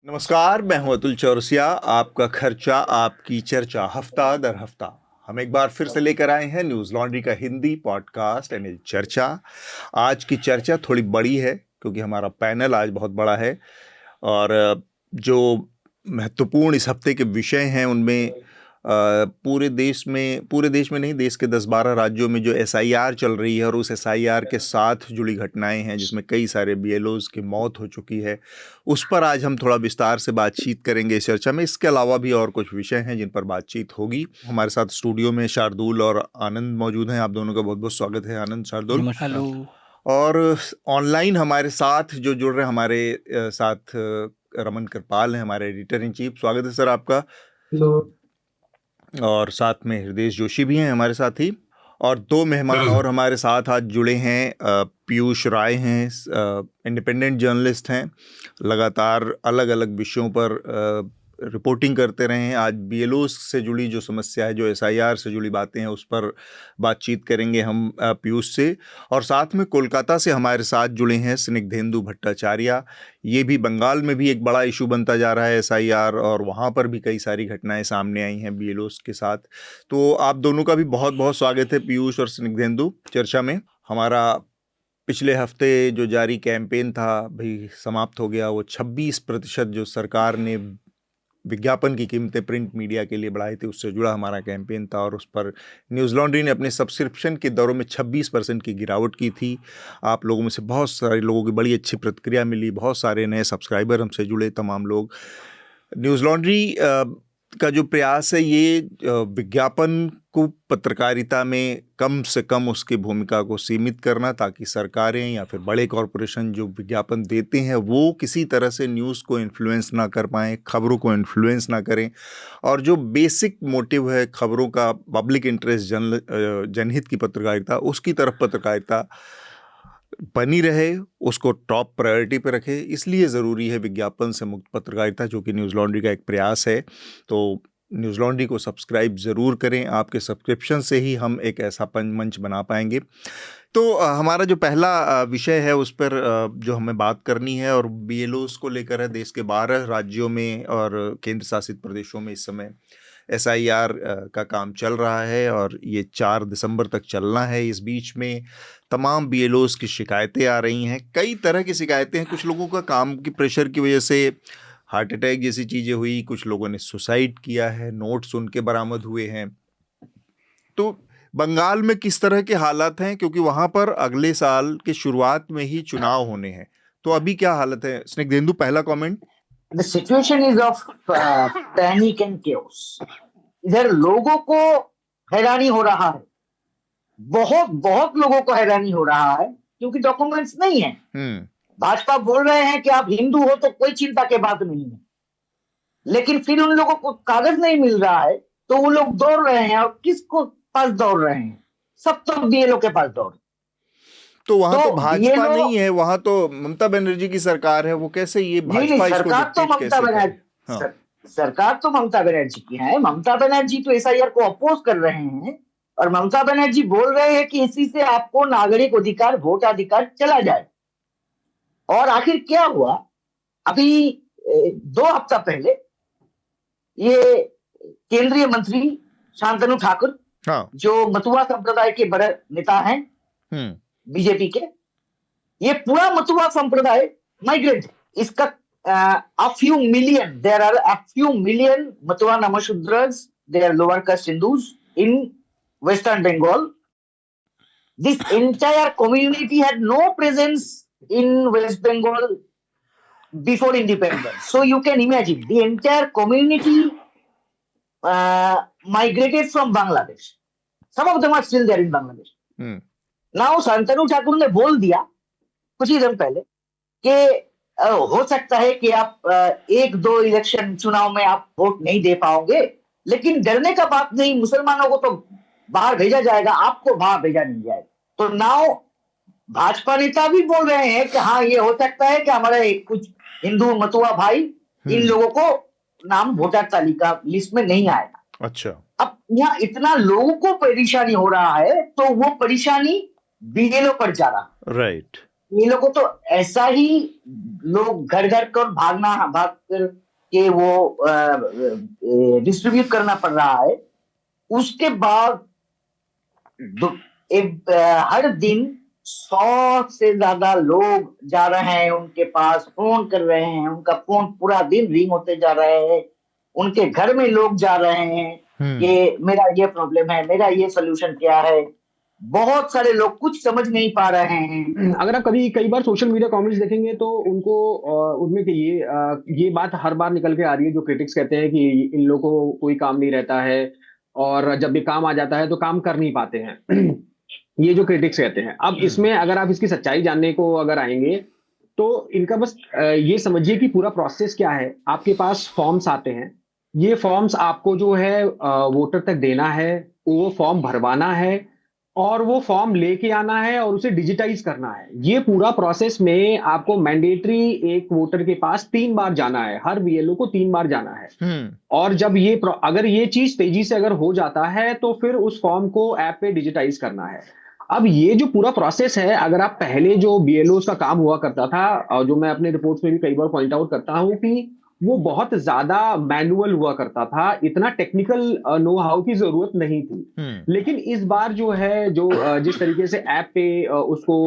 नमस्कार, मैं हूं अतुल चौरसिया। आपका खर्चा आपकी चर्चा हफ्ता दर हफ्ता हम एक बार फिर से लेकर आए हैं न्यूज़ लॉन्ड्री का हिंदी पॉडकास्ट यानी चर्चा। आज की चर्चा थोड़ी बड़ी है क्योंकि हमारा पैनल आज बहुत बड़ा है और जो महत्वपूर्ण इस हफ्ते के विषय हैं उनमें पूरे देश में नहीं, देश के 10-12 राज्यों में जो एसआईआर चल रही है और उस एसआईआर के साथ जुड़ी घटनाएं हैं जिसमें कई सारे बीएलओज की मौत हो चुकी है, उस पर आज हम थोड़ा विस्तार से बातचीत करेंगे इस चर्चा में। इसके अलावा भी और कुछ विषय हैं जिन पर बातचीत होगी। हमारे साथ स्टूडियो में शार्दुल और आनंद मौजूद हैं। आप दोनों का बहुत बहुत स्वागत है। आनंद, शार्दुल। हेलो। और ऑनलाइन हमारे साथ जो जुड़ रहे हैं हमारे साथ रमन कृपाल हैं, हमारे एडिटर इन चीफ। स्वागत है सर आपका। हेलो। और साथ में हृदय जोशी भी हैं हमारे साथ ही। और दो मेहमान और हमारे साथ आज जुड़े हैं। पीयूष राय हैं, इंडिपेंडेंट जर्नलिस्ट हैं, लगातार अलग अलग विषयों पर रिपोर्टिंग करते रहे हैं। आज बीएलओ से जुड़ी जो समस्या है, जो एसआईआर से जुड़ी बातें हैं, उस पर बातचीत करेंगे हम पीयूष से। और साथ में कोलकाता से हमारे साथ जुड़े हैं स्निग्धेंदु भट्टाचार्य। ये भी बंगाल में भी एक बड़ा इशू बनता जा रहा है एसआईआर, और वहाँ पर भी कई सारी घटनाएं सामने आई हैं बीएलओस के साथ। तो आप दोनों का भी बहुत बहुत स्वागत है, पीयूष और स्निग्धेंदु, चर्चा में। हमारा पिछले हफ्ते जो जारी कैंपेन था भाई समाप्त हो गया। वो 26% जो सरकार ने विज्ञापन की कीमतें प्रिंट मीडिया के लिए बढ़ाई थी, उससे जुड़ा हमारा कैंपेन था और उस पर न्यूज़ लॉन्ड्री ने अपने सब्सक्रिप्शन के दरों में 26% की गिरावट की थी। आप लोगों में से बहुत सारे लोगों की बड़ी अच्छी प्रतिक्रिया मिली, बहुत सारे नए सब्सक्राइबर हमसे जुड़े, तमाम लोग। न्यूज़ लॉन्ड्री का जो प्रयास है ये विज्ञापन को पत्रकारिता में कम से कम उसकी भूमिका को सीमित करना, ताकि सरकारें या फिर बड़े कॉरपोरेशन जो विज्ञापन देते हैं वो किसी तरह से न्यूज़ को इन्फ्लुएंस ना कर पाएँ, खबरों को इन्फ्लुएंस ना करें। और जो बेसिक मोटिव है खबरों का, पब्लिक इंटरेस्ट, जनहित की पत्रकारिता, उसकी तरफ पत्रकारिता बनी रहे, उसको टॉप प्रायोरिटी पे रखे। इसलिए ज़रूरी है विज्ञापन से मुक्त पत्रकारिता, जो कि न्यूज़ लॉन्ड्री का एक प्रयास है। तो न्यूज़ लॉन्ड्री को सब्सक्राइब ज़रूर करें। आपके सब्सक्रिप्शन से ही हम एक ऐसा मंच बना पाएंगे। तो हमारा जो पहला विषय है उस पर जो हमें बात करनी है, और बीएलओस को लेकर है। देश के 12 राज्यों में और केंद्र शासित प्रदेशों में इस समय एसआईआर का काम चल रहा है और ये 4 दिसंबर तक चलना है। इस बीच में तमाम बीएलओस की शिकायतें आ रही हैं, कई तरह की शिकायतें हैं। कुछ लोगों का काम की प्रेशर की वजह से हार्ट अटैक जैसी चीज़ें हुई, कुछ लोगों ने सुसाइड किया है, नोट्स उनके बरामद हुए हैं। तो बंगाल में किस तरह के हालात हैं, क्योंकि वहाँ पर अगले साल के शुरुआत में ही चुनाव होने हैं, तो अभी क्या हालत है? स्निग्धेंदु, पहला comment. The situation is of panic and chaos. इधर लोगों को हैरानी हो रहा है, बहुत बहुत लोगों को हैरानी हो रहा है, क्योंकि डॉक्यूमेंट्स नहीं है। भाजपा बोल रहे हैं कि आप हिंदू हो तो कोई चिंता के बात नहीं है, लेकिन फिर उन लोगों को कागज नहीं मिल रहा है तो वो लोग दौड़ रहे हैं। और किसको पास दौड़ रहे हैं? सब तो बीएलओ के पास दौड़। तो वहां तो भाजपा BLO नहीं है, वहां तो ममता बनर्जी की सरकार है। वो कैसे ये भाजपा नहीं, इसको सरकार तो डिक्टेट ममता कैसे करे? बनर्जी हाँ। सरकार तो ममता बनर्जी की है। ममता बनर्जी तो एसआईआर को अपोज कर रहे हैं, और ममता बनर्जी बोल रहे हैं कि इसी से आपको नागरिक अधिकार, वोट अधिकार चला जाए। और आखिर क्या हुआ? अभी 2 हफ्ता पहले ये केंद्रीय मंत्री शांतनु ठाकुर, हाँ। जो मतुआ संप्रदाय के बड़े नेता हैं बीजेपी के, ये पूरा मतुआ संप्रदाय माइग्रेट, इसका a few million, there are a few million Matua Namashudras, they are lower caste Hindus in Western Bengal. This entire community had no presence in West Bengal before independence. So you can imagine the entire community migrated from Bangladesh. Some of them are still there in Bangladesh. Now Shantanu Thakur ने बोल दिया कुछ ही दिन पहले कि हो सकता है कि आप 1-2 इलेक्शन चुनाव में आप वोट नहीं दे पाओगे, लेकिन डरने का बात नहीं, मुसलमानों को तो बाहर भेजा जाएगा, आपको बाहर भेजा नहीं जाएगा। तो नाउ भाजपा नेता भी बोल रहे हैं कि हाँ, ये हो सकता है कि हमारे कुछ हिंदू मतुआ भाई, इन लोगों को नाम वोटर तालिका लिस्ट में नहीं आएगा। अच्छा। अब यहाँ इतना लोगों को परेशानी हो रहा है, तो वो परेशानी बीएलओ पर जा रहा है। राइट। ये लोगों को तो ऐसा ही लोग घर घर कर भाग कर के वो डिस्ट्रीब्यूट करना पड़ रहा है। उसके बाद हर दिन 100 से ज्यादा लोग जा रहे हैं उनके पास, फोन कर रहे हैं, उनका फोन पूरा दिन रिंग होते जा रहे हैं, उनके घर में लोग जा रहे हैं कि मेरा ये प्रॉब्लम है, मेरा ये सोल्यूशन क्या है। बहुत सारे लोग कुछ समझ नहीं पा रहे हैं। अगर आप कई बार सोशल मीडिया कमेंट्स देखेंगे तो उनको उनमें कि ये बात हर बार निकल के आ रही है, जो क्रिटिक्स कहते हैं कि इन लोगों को कोई काम नहीं रहता है और जब भी काम आ जाता है तो काम कर नहीं पाते हैं। ये जो क्रिटिक्स कहते हैं। अब इसमें अगर आप इसकी सच्चाई जानने को अगर आएंगे तो इनका बस ये समझिए कि पूरा प्रोसेस क्या है। आपके पास फॉर्म्स आते हैं, ये फॉर्म्स आपको जो है वोटर तक देना है, वो फॉर्म भरवाना है और वो फॉर्म लेके आना है और उसे डिजिटाइज करना है। ये पूरा प्रोसेस में आपको मैंडेटरी एक वोटर के पास 3 बार जाना है, हर बीएलओ को 3 बार जाना है। और जब अगर ये चीज तेजी से अगर हो जाता है तो फिर उस फॉर्म को ऐप पे डिजिटाइज करना है। अब ये जो पूरा प्रोसेस है, अगर आप पहले जो बीएलओ का काम हुआ करता था और जो मैं अपने रिपोर्ट्स में भी कई बार पॉइंट आउट करता हूं कि वो बहुत ज्यादा मैनुअल हुआ करता था, इतना टेक्निकल नो हाउ की जरूरत नहीं थी। लेकिन इस बार जो है जिस तरीके से ऐप पे उसको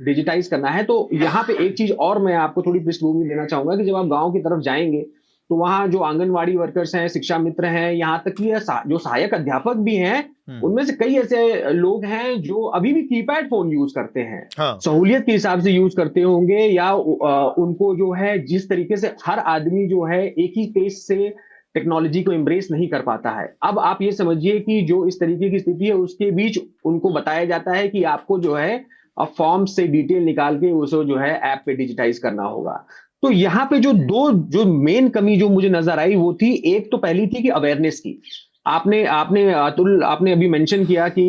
डिजिटाइज करना है, तो यहाँ पे एक चीज और मैं आपको थोड़ी पृष्ठभूमि देना चाहूंगा कि जब आप गांव की तरफ जाएंगे तो वहां जो आंगनवाड़ी वर्कर्स हैं, शिक्षा मित्र हैं, यहाँ तक कि जो सहायक अध्यापक भी हैं, उनमें से कई ऐसे लोग हैं जो अभी भी कीपैड फोन यूज करते हैं। सहूलियत के हिसाब से यूज करते होंगे या उनको जो है जिस तरीके से हर आदमी जो है एक ही पेस से टेक्नोलॉजी को एम्ब्रेस नहीं कर पाता है। अब आप ये समझिए कि जो इस तरीके की स्थिति है उसके बीच उनको बताया जाता है कि आपको जो है फॉर्म से डिटेल निकाल के उसे जो है ऐप पे डिजिटाइज करना होगा। तो यहाँ पे जो मेन कमी जो मुझे नजर आई वो थी, एक तो पहली थी कि अवेयरनेस की। आपने अतुल आपने अभी मेंशन किया कि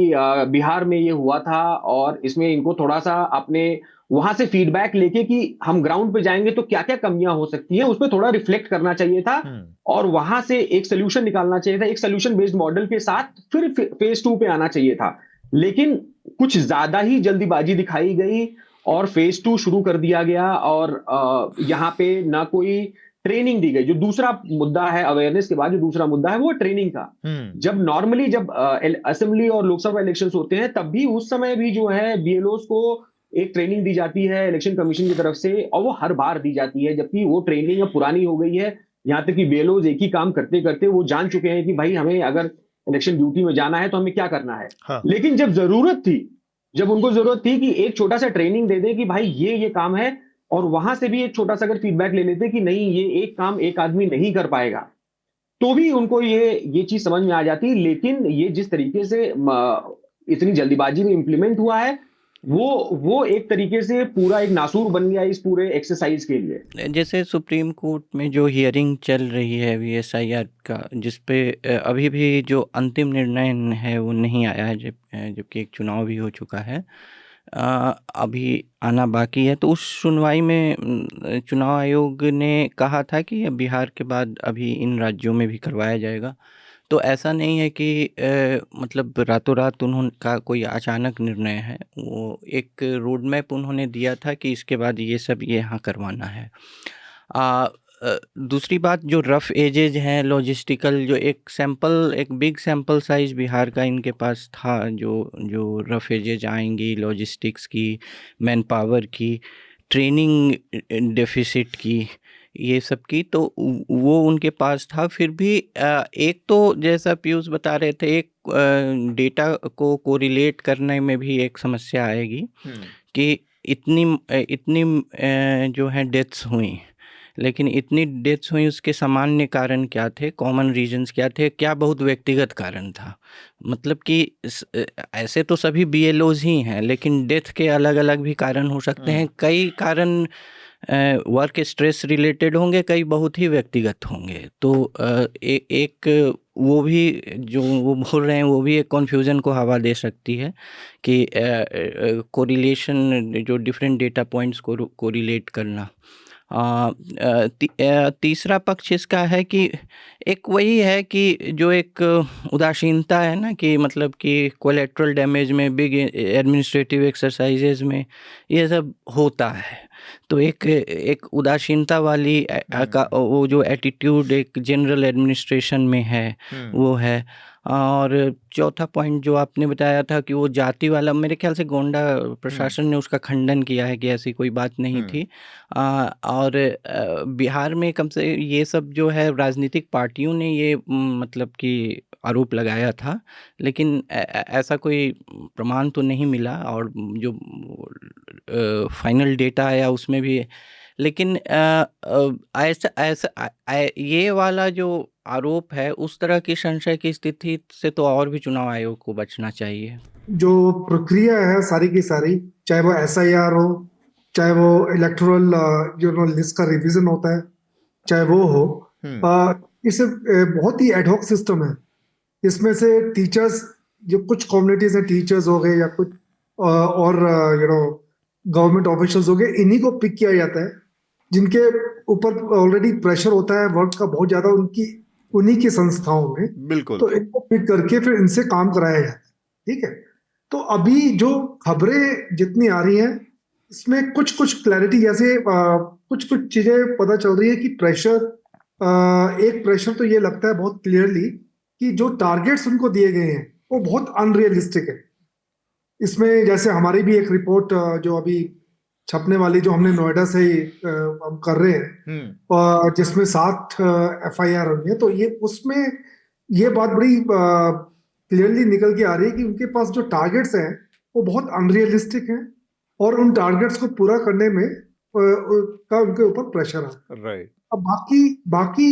बिहार में ये हुआ था और इसमें इनको थोड़ा सा अपने वहां से फीडबैक लेके कि हम ग्राउंड पे जाएंगे तो क्या क्या कमियां हो सकती हैं, उस पर थोड़ा रिफ्लेक्ट करना चाहिए था और वहां से एक सोल्यूशन निकालना चाहिए था। एक सोल्यूशन बेस्ड मॉडल के साथ फिर फेज 2 पे आना चाहिए था। लेकिन कुछ ज्यादा ही जल्दीबाजी दिखाई गई और फेज 2 शुरू कर दिया गया और यहाँ पे ना कोई ट्रेनिंग दी गई। जो दूसरा मुद्दा है अवेयरनेस के बाद, जो दूसरा मुद्दा है वो ट्रेनिंग का। जब नॉर्मली जब असेंबली और लोकसभा इलेक्शंस होते हैं तब भी उस समय भी जो है बीएलओस को एक ट्रेनिंग दी जाती है इलेक्शन कमीशन की तरफ से और वो हर बार दी जाती है, जबकि वो ट्रेनिंग अब पुरानी हो गई है। यहाँ तक कि बीएलओस एक ही काम करते करते वो जान चुके हैं कि भाई हमें अगर इलेक्शन ड्यूटी में जाना है तो हमें क्या करना है। लेकिन जब उनको जरूरत थी कि एक छोटा सा ट्रेनिंग दे दे कि भाई ये काम है, और वहां से भी एक छोटा सा अगर फीडबैक ले लेते कि नहीं ये एक काम एक आदमी नहीं कर पाएगा, तो भी उनको ये चीज समझ में आ जाती। लेकिन ये जिस तरीके से इतनी जल्दीबाजी में इंप्लीमेंट हुआ है वो एक तरीके से पूरा एक नासूर बन गया इस पूरे एक्सरसाइज के लिए। जैसे सुप्रीम कोर्ट में जो हियरिंग चल रही है VSIR का, जिसपे अभी भी जो अंतिम निर्णय है वो नहीं आया है, जबकि एक चुनाव भी हो चुका है, अभी आना बाकी है। तो उस सुनवाई में चुनाव आयोग ने कहा था कि बिहार के बाद अभी इन राज्यों में भी करवाया जाएगा। तो ऐसा नहीं है कि मतलब रातों रात उन्होंने कोई अचानक निर्णय है। वो एक रोड मैप उन्होंने दिया था कि इसके बाद ये सब यहाँ करवाना है। दूसरी बात, जो रफ़ एजेज हैं लॉजिस्टिकल, जो एक बिग सैम्पल साइज़ बिहार का इनके पास था, जो रफ़ एजेज आएंगी लॉजिस्टिक्स की, मैन पावर की, ट्रेनिंग डेफिसिट की, ये सब की, तो वो उनके पास था। फिर भी एक तो जैसा पीयूष बता रहे थे, एक डेटा को कोरिलेट करने में भी एक समस्या आएगी कि इतनी जो है डेथ्स हुई, लेकिन इतनी डेथ्स हुई उसके सामान्य कारण क्या थे, कॉमन रीजंस क्या थे, क्या बहुत व्यक्तिगत कारण था। मतलब कि ऐसे तो सभी BLOs ही हैं, लेकिन डेथ के अलग अलग भी कारण हो सकते हैं। कई कारण वर्क स्ट्रेस रिलेटेड होंगे, कई बहुत ही व्यक्तिगत होंगे। तो एक वो भी जो वो बोल रहे हैं वो भी एक कन्फ्यूज़न को हवा दे सकती है कि कोरिलेशन, जो डिफरेंट डेटा पॉइंट्स को कोरिलेट करना। तीसरा पक्ष इसका है कि एक वही है कि जो एक उदासीनता है ना, कि मतलब कि कोलैटरल डैमेज में, बिग एडमिनिस्ट्रेटिव एक्सरसाइजेज में ये सब होता है। तो एक उदासीनता वाली वो जो एटीट्यूड एक जनरल एडमिनिस्ट्रेशन में है वो है। और चौथा पॉइंट जो आपने बताया था कि वो जाति वाला, मेरे ख्याल से गोंडा प्रशासन ने उसका खंडन किया है कि ऐसी कोई बात नहीं थी। और बिहार में कम से ये सब जो है राजनीतिक पार्टियों ने ये मतलब कि आरोप लगाया था, लेकिन ऐसा कोई प्रमाण तो नहीं मिला, और जो फाइनल डेटा आया उसमें भी। लेकिन ये वाला जो आरोप है, उस तरह की संशय की स्थिति से तो और भी चुनाव आयोग को बचना चाहिए। जो प्रक्रिया है सारी की सारी, चाहे वो SIR हो, चाहे वो इलेक्टोरल जो लिस्ट का रिवीजन होता है, चाहे वो हो, इसे बहुत ही एडहॉक सिस्टम है। इसमें से टीचर्स, जो कुछ कम्युनिटीज हैं, टीचर्स हो गए या कुछ और गवर्नमेंट ऑफिशियल्स हो गए, इन्हीं को पिक किया जाता है, जिनके ऊपर ऑलरेडी प्रेशर होता है वर्क का बहुत ज्यादा उन्हीं की संस्थाओं में। बिल्कुल। तो इनको पिक करके फिर इनसे काम कराया जाता है। ठीक है, तो अभी जो खबरें जितनी आ रही हैं, इसमें कुछ क्लैरिटी, जैसे कुछ चीजें पता चल रही है कि प्रेशर, एक प्रेशर तो ये लगता है बहुत क्लियरली कि जो टारगेट्स उनको दिए गए हैं वो बहुत अनरियलिस्टिक है। इसमें जैसे हमारी भी एक रिपोर्ट जो अभी छपने वाली, जो हमने नोएडा से हम कर रहे हैं, जिसमें 7 FIR हुई है, तो ये उसमें ये बात बड़ी क्लियरली निकल के आ रही है कि उनके पास जो टारगेट्स हैं वो बहुत अनरियलिस्टिक हैं, और उन टारगेट्स को पूरा करने में उनके ऊपर प्रेशर है। राइट। अब बाकी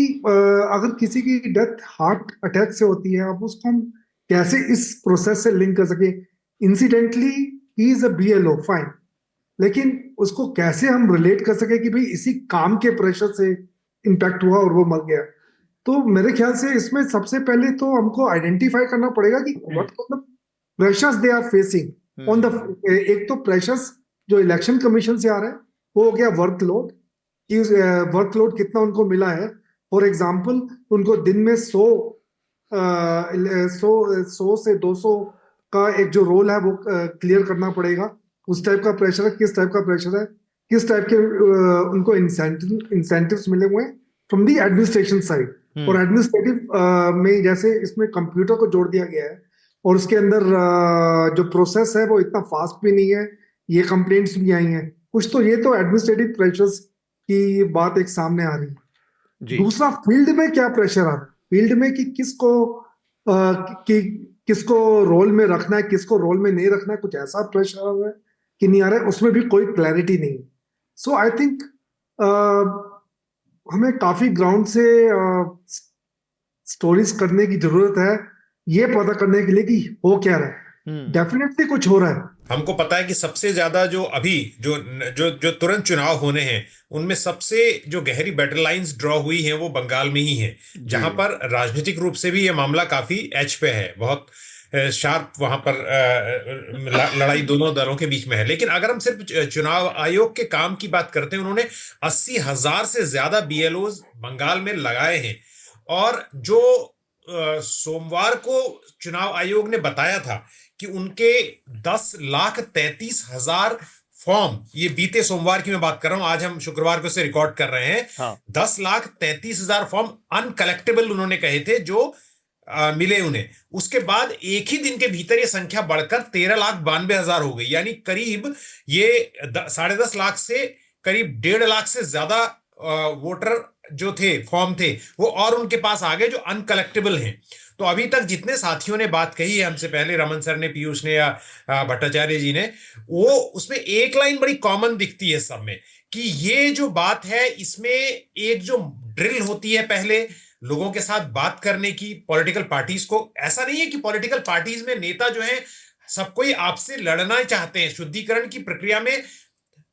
अगर किसी की डेथ हार्ट अटैक से होती है, अब उसको हम कैसे इस प्रोसेस से लिंक कर सके? Incidentally he is a BLO, fine, लेकिन उसको कैसे हम रिलेट कर सके कि भाई इसी काम के प्रेशर से इम्पैक्ट हुआ और वो मर गया? तो मेरे ख्याल से इसमें सबसे पहले तो हमको आइडेंटिफाई करना पड़ेगा कि what kind of pressures they are facing on the. एक तो प्रेशर्स जो इलेक्शन कमीशन से आ रहा है, वो हो गया वर्कलोड, कि वर्कलोड कितना उनको मिला है। फॉर एग्जाम्पल, उनको दिन में 100 से 200 का एक जो रोल है वो क्लियर करना पड़ेगा। उस टाइप का प्रेशर है। किस टाइप का प्रेशर है, किस टाइप के उनको इंसेंटिव्स मिले हुए हैं फ्रॉम दी एडमिनिस्ट्रेशन साइड। और एडमिनिस्ट्रेटिव में जैसे इसमें कंप्यूटर को जोड़ दिया गया है, और उसके अंदर जो प्रोसेस है वो इतना फास्ट भी नहीं है, ये कंप्लेंट्स भी आई हैं कुछ। तो ये तो एडमिनिस्ट्रेटिव प्रेशर्स की बात एक सामने आ रही है। दूसरा, फील्ड में क्या प्रेशर आ रहा है, फील्ड में कि किसको रोल में रखना है, किसको रोल में नहीं रखना है, कुछ ऐसा प्रेशर आ रहा है कि नहीं आ रहा है, उसमें भी कोई क्लैरिटी नहीं। सो आई थिंक हमें काफी ग्राउंड से स्टोरीज करने की जरूरत है, ये पता करने के लिए कि हो क्या रहा है। डेफिनेटली कुछ हो रहा है। हमको पता है कि सबसे ज्यादा जो अभी जो तुरंत चुनाव होने हैं, उनमें सबसे जो गहरी बैटल लाइंस ड्रॉ हुई हैं वो बंगाल में ही है, जहां पर राजनीतिक रूप से भी ये मामला काफी एज पे है, बहुत शार्प वहां पर लड़ाई दोनों दलों के बीच में है। लेकिन अगर हम सिर्फ चुनाव आयोग के काम की बात करते हैं, उन्होंने 80,000 से ज्यादा BLOs बंगाल में लगाए हैं, और जो सोमवार को चुनाव आयोग ने बताया था कि उनके 10,33,000 फॉर्म, ये बीते सोमवार की मैं बात कर रहा हूं, आज हम शुक्रवार को से रिकॉर्ड कर रहे हैं, 10,33,000 फॉर्म अनकलेक्टेबल उन्होंने कहे थे जो मिले उन्हें। उसके बाद एक ही दिन के भीतर ये संख्या बढ़कर 13,92,000 हो गई, यानी करीब ये 10.5 लाख से करीब 1.5 लाख से ज्यादा वोटर जो थे, फॉर्म थे, वो और उनके पास आ गए जो अनकलेक्टेबल हैं। तो अभी तक जितने साथियों ने बात कही है हमसे पहले, रमन सर ने, पीयूष ने या भट्टाचार्य जी ने, वो उसमें एक लाइन बड़ी कॉमन दिखती है सब में, कि ये जो बात है इसमें एक जो ड्रिल होती है पहले लोगों के साथ बात करने की, पॉलिटिकल पार्टीज को, ऐसा नहीं है कि पॉलिटिकल पार्टीज में नेता जो है सब कोई आपसे लड़ना चाहते हैं। शुद्धिकरण की प्रक्रिया में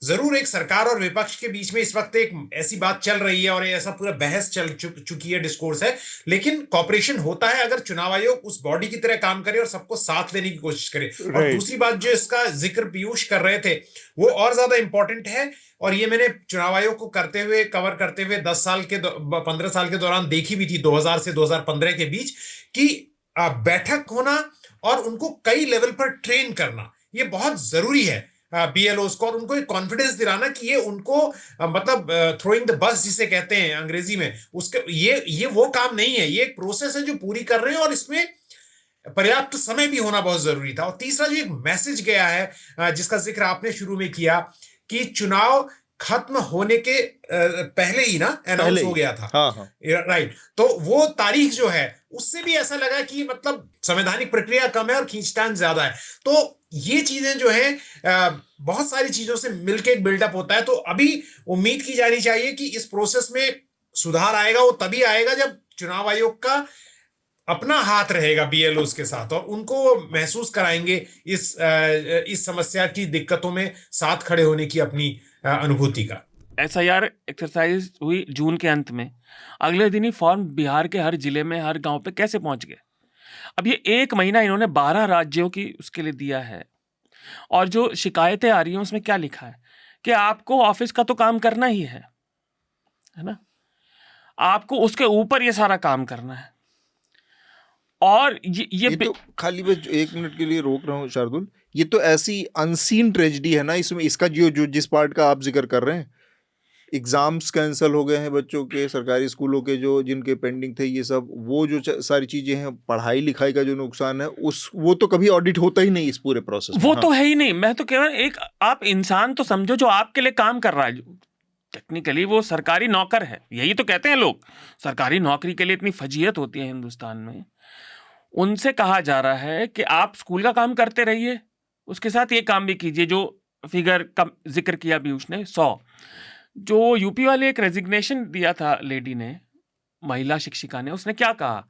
जरूर एक सरकार और विपक्ष के बीच में इस वक्त एक ऐसी बात चल रही है और ऐसा पूरा बहस चल चुकी है, डिस्कोर्स है, लेकिन कॉपरेशन होता है अगर चुनाव आयोग उस बॉडी की तरह काम करे और सबको साथ लेने की कोशिश करे। और दूसरी बात जो इसका जिक्र पीयूष कर रहे थे वो और ज्यादा इंपॉर्टेंट है, और ये मैंने चुनाव आयोग को करते हुए, कवर करते हुए 15 साल के दौरान देखी भी थी, 2000 से 2015 के बीच, कि बैठक होना और उनको कई लेवल पर ट्रेन करना ये बहुत जरूरी है। BLOs को, और उनको एक कॉन्फिडेंस दिलाना कि ये उनको मतलब थ्रोइंग द बस जिसे कहते हैं अंग्रेजी में, उसके ये वो काम नहीं है, ये एक प्रोसेस है जो पूरी कर रहे हैं, और इसमें पर्याप्त समय भी होना बहुत जरूरी था। और तीसरा जो एक मैसेज गया है जिसका जिक्र आपने शुरू में किया कि चुनाव खत्म होने के पहले ही ना अनाउंस हो गया था। हाँ। राइट, तो वो तारीख जो है उससे भी ऐसा लगा कि मतलब संवैधानिक प्रक्रिया कम है और खींचतान ज्यादा है। तो ये चीजें जो है बहुत सारी चीजों से मिलकर एक बिल्डअप होता है। तो अभी उम्मीद की जानी चाहिए कि इस प्रोसेस में सुधार आएगा, वो तभी आएगा जब चुनाव आयोग का अपना हाथ रहेगा BLOs के साथ, और उनको महसूस कराएंगे इस समस्या की दिक्कतों में साथ खड़े होने की अपनी अनुभूति का। SIR एक्सरसाइज हुई जून के अंत में, अगले दिन ही फॉर्म बिहार के हर जिले में, हर गांव पे कैसे पहुंच गए। अब ये 1 महीना इन्होंने 12 राज्यों की उसके लिए दिया है, और जो शिकायतें आ रही हैं उसमें क्या लिखा है कि आपको ऑफिस का तो काम करना ही है ना, आपको उसके ऊपर ये सारा काम करना है। और ये तो खाली बस 1 मिनट के लिए रोक रहा हूँ शार्दुल, ये तो ऐसी अनसीन ट्रेजेडी है ना इसमें, इसका जो जिस पार्ट का आप जिक्र कर रहे हैं, एग्जाम्स कैंसिल हो गए हैं बच्चों के, सरकारी स्कूलों के जो जिनके पेंडिंग थे, ये सब वो जो सारी चीजें हैं, पढ़ाई लिखाई का जो नुकसान है, वो तो कभी ऑडिट होता ही नहीं इस पूरे प्रोसेस में। वो तो है ही नहीं। मैं तो कह रहा हूं, एक आप इंसान तो समझो जो आपके लिए काम कर रहा है, टेक्निकली वो सरकारी नौकर है, यही तो कहते हैं लोग। सरकारी नौकरी के लिए इतनी फजीयत होती है हिंदुस्तान में। उनसे कहा जा रहा है कि आप स्कूल का काम करते रहिए, उसके साथ ये काम भी कीजिए। जो फिगर का जिक्र किया पीयूष ने 100, जो यूपी वाले एक रेजिग्नेशन दिया था लेडी ने, महिला शिक्षिका ने, उसने क्या कहा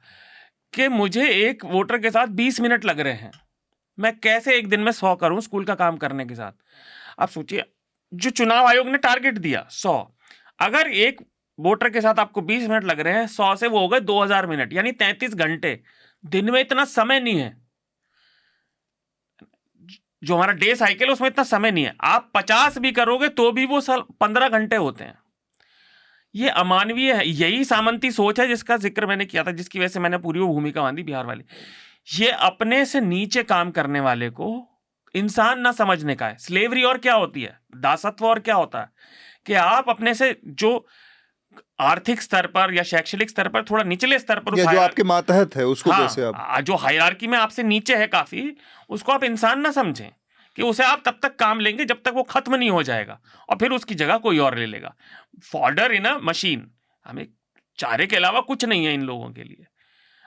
कि मुझे एक वोटर के साथ 20 मिनट लग रहे हैं, मैं कैसे एक दिन में 100 करूं स्कूल का काम करने के साथ। आप सोचिए, जो चुनाव आयोग ने टारगेट दिया 100, अगर एक वोटर के साथ आपको 20 मिनट लग रहे हैं, 100 से वो हो गए 2000 मिनट, यानी 33 घंटे। दिन में इतना समय नहीं है, जो हमारा डे साइकिल है उसमें इतना समय नहीं है। आप 50 भी करोगे तो भी वो 15 घंटे होते हैं। ये अमानवीय है। यही सामंती सोच है जिसका जिक्र मैंने किया था, जिसकी वजह से मैंने पूरी वो भूमिका बांधी बिहार वाली। ये अपने से नीचे काम करने वाले को इंसान ना समझने का है। स्लेवरी और क्या होती है, दासत्व और क्या होता है, कि आप अपने से जो आर्थिक स्तर पर या शैक्षणिक स्तर पर थोड़ा निचले स्तर पर, जो आपके मातहत है उसको कैसे आप, जो हायरार्की में आपसे नीचे है काफी, उसको आप इंसान ना समझें कि उसे आप तब तक काम लेंगे जब तक वो खत्म नहीं हो जाएगा, और फिर उसकी जगह कोई और ले लेगा। फॉर्डर इन अ मशीन, हमें चारे के अलावा कुछ नहीं है इन लोगों के लिए।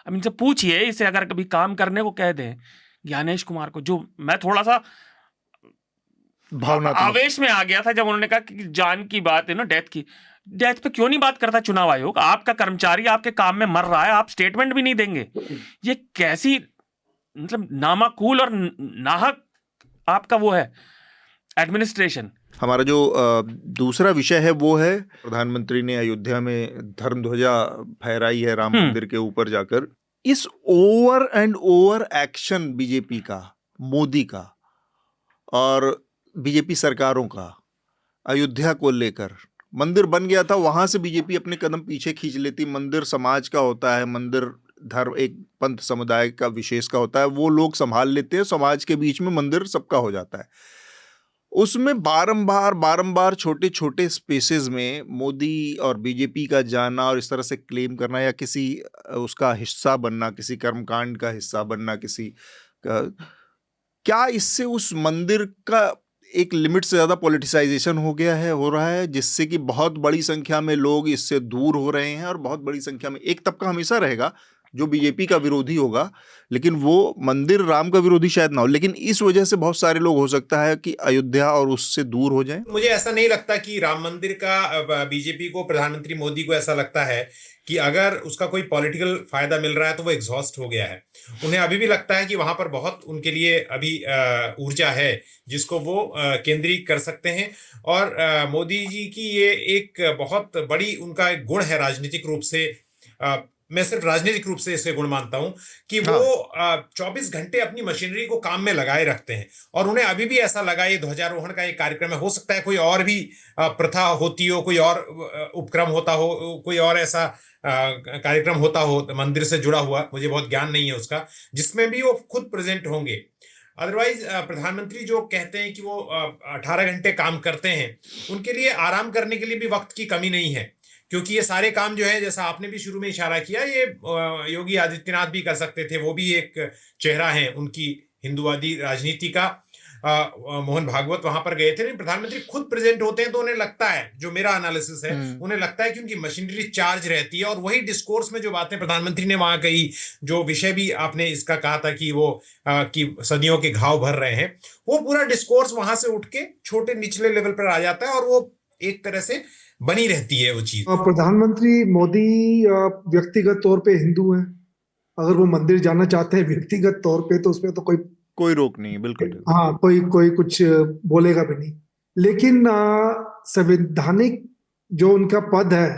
अब इनसे पूछिए, इसे अगर कभी काम करने को कह दें, ज्ञानेश कुमार को, जो मैं थोड़ा सा आवेश में आ गया था जब उन्होंने कहा कि जान की बात है ना, डेथ पे क्यों नहीं बात करता चुनाव आयोग? आपका कर्मचारी आपके काम में मर रहा है, आप स्टेटमेंट भी नहीं देंगे। ये कैसी मतलब नामाकूल और नाहक आपका वो है एडमिनिस्ट्रेशन। हमारा जो दूसरा विषय है वो है, प्रधानमंत्री ने अयोध्या में धर्म ध्वजा फहराई है राम मंदिर के ऊपर जाकर। इस over and over action BJP का, मोदी का और बीजेपी सरकारों का अयोध्या को लेकर, मंदिर बन गया था, वहां से बीजेपी अपने कदम पीछे खींच लेती। मंदिर समाज का होता है, मंदिर धर्म एक पंथ समुदाय का विशेष का होता है, वो लोग संभाल लेते हैं, समाज के बीच में मंदिर सबका हो जाता है। उसमें बारंबार छोटे छोटे स्पेसेस में मोदी और बीजेपी का जाना और इस तरह से क्लेम करना या किसी उसका हिस्सा बनना, किसी कर्मकांड का हिस्सा बनना, किसी का, क्या इससे उस मंदिर का एक लिमिट से ज़्यादा पॉलिटिसाइजेशन हो रहा है, जिससे कि बहुत बड़ी संख्या में लोग इससे दूर हो रहे हैं, और बहुत बड़ी संख्या में एक तबका हमेशा रहेगा जो बीजेपी का विरोधी होगा, लेकिन वो मंदिर राम का विरोधी शायद ना हो, लेकिन इस वजह से बहुत सारे लोग हो सकता है कि अयोध्या और उससे दूर हो जाएं। मुझे ऐसा नहीं लगता कि राम मंदिर का बीजेपी को, प्रधानमंत्री मोदी को ऐसा लगता है कि अगर उसका कोई पॉलिटिकल फायदा मिल रहा है तो वो एग्जॉस्ट हो गया है। उन्हें अभी भी लगता है कि वहां पर बहुत उनके लिए अभी ऊर्जा है जिसको वो केंद्रित कर सकते हैं। और मोदी जी की ये एक बहुत बड़ी उनका एक गुण है राजनीतिक रूप से, मैं सिर्फ राजनीतिक रूप से इसे गुण मानता हूं कि वो 24 घंटे अपनी मशीनरी को काम में लगाए रखते हैं। और उन्हें अभी भी ऐसा लगा, ये ध्वजारोहण का एक कार्यक्रम है, हो सकता है कोई और भी प्रथा होती हो, कोई और उपक्रम होता हो, कोई और ऐसा कार्यक्रम होता हो मंदिर से जुड़ा हुआ, मुझे बहुत ज्ञान नहीं है उसका, जिसमें भी वो खुद प्रेजेंट होंगे। अदरवाइज प्रधानमंत्री जो कहते हैं कि वो 18 घंटे काम करते हैं, उनके लिए आराम करने के लिए भी वक्त की कमी नहीं है, क्योंकि ये सारे काम जो है, जैसा आपने भी शुरू में इशारा किया, ये योगी आदित्यनाथ भी कर सकते थे। वो भी एक चेहरा है उनकी हिंदुवादी राजनीति का। मोहन भागवत वहां पर गए थे, नहीं प्रधानमंत्री खुद प्रेजेंट होते हैं तो उन्हें लगता है, जो मेरा एनालिसिस है, उन्हें लगता है कि उनकी मशीनरी चार्ज रहती है, और वही डिस्कोर्स में जो बातें प्रधानमंत्री ने वहां कही, जो विषय भी आपने इसका कहा था कि वो कि सदियों के घाव भर रहे हैं, वो पूरा डिस्कोर्स वहां से उठ के छोटे निचले लेवल पर आ जाता है, और वो एक तरह से बनी रहती है वो चीज। प्रधानमंत्री मोदी व्यक्तिगत तौर पे हिंदू हैं, अगर वो मंदिर जाना चाहते हैं व्यक्तिगत तौर पे तो उसमें तो कोई रोक नहीं है, बिल्कुल। हाँ, कोई कुछ बोलेगा भी नहीं। लेकिन संवैधानिक जो उनका पद है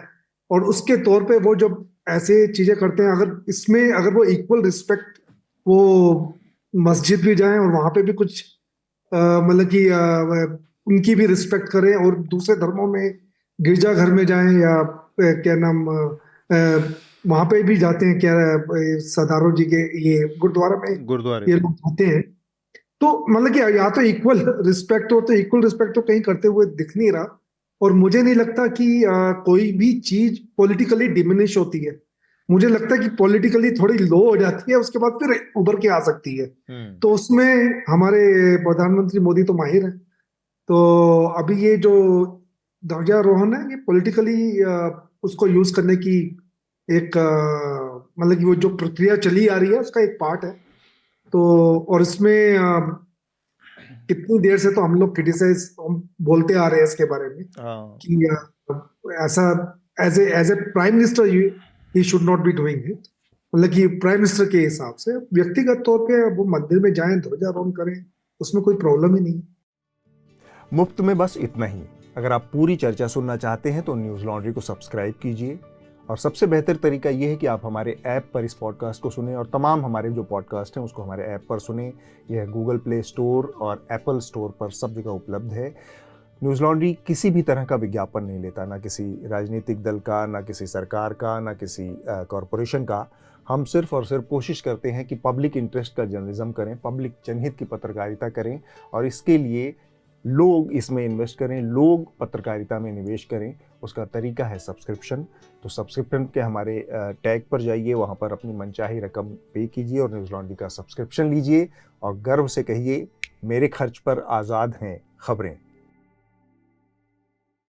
और उसके तौर पे वो जब ऐसे चीजें करते हैं, अगर वो इक्वल रिस्पेक्ट, वो मस्जिद भी जाएं और वहां पे भी कुछ मतलब कि उनकी भी रिस्पेक्ट करें, और दूसरे धर्मों में गिरजाघर में जाएं या क्या नाम वहां पे भी जाते हैं, क्या सरदारों जी के ये गुरुद्वारे ये लोग जाते हैं, तो मतलब कि या तो इक्वल रिस्पेक्ट हो, तो इक्वल रिस्पेक्ट तो कहीं करते हुए दिख नहीं रहा। और मुझे नहीं लगता कि कोई भी चीज पॉलिटिकली डिमिनिश होती है। मुझे लगता है कि पॉलिटिकली थोड़ी लो हो जाती है, उसके बाद फिर उभर के आ सकती है। तो उसमें हमारे प्रधानमंत्री मोदी तो माहिर है। तो अभी ये जो ध्वजारोहण है, ये पॉलिटिकली उसको यूज करने की एक मतलब कि वो जो प्रक्रिया चली आ रही है उसका एक पार्ट है। तो और इसमें कितनी देर से तो हम लोग क्रिटिसाइज बोलते आ रहे हैं इसके बारे में कि ऐसा as a prime minister he should not be doing it. मतलब कि प्राइम मिनिस्टर के हिसाब से व्यक्तिगत तौर पे वो मंदिर में जाएं, ध्वजारोहण करें, उसमें कोई प्रॉब्लम ही नहीं। मुफ्त में बस इतना ही। अगर आप पूरी चर्चा सुनना चाहते हैं तो न्यूज़ लॉन्ड्री को सब्सक्राइब कीजिए, और सबसे बेहतर तरीका यह है कि आप हमारे ऐप पर इस पॉडकास्ट को सुनें, और तमाम हमारे जो पॉडकास्ट हैं उसको हमारे ऐप पर सुनें। यह गूगल प्ले स्टोर और एप्पल स्टोर पर सब जगह उपलब्ध है। न्यूज़ लॉन्ड्री किसी भी तरह का विज्ञापन नहीं लेता, ना किसी राजनीतिक दल का, ना किसी सरकार का, ना किसी कॉरपोरेशन का। हम सिर्फ और सिर्फ कोशिश करते हैं कि पब्लिक इंटरेस्ट का जर्नलिज्म करें, पब्लिक जनहित की पत्रकारिता करें, और इसके लिए लोग इसमें इन्वेस्ट करें, लोग पत्रकारिता में निवेश करें। उसका तरीका है सब्सक्रिप्शन। तो सब्सक्रिप्शन के हमारे टैग पर जाइए, वहाँ पर अपनी मनचाही रकम पे कीजिए और न्यूज़ लॉन्ड्री का सब्सक्रिप्शन लीजिए, और गर्व से कहिए, मेरे खर्च पर आज़ाद हैं खबरें।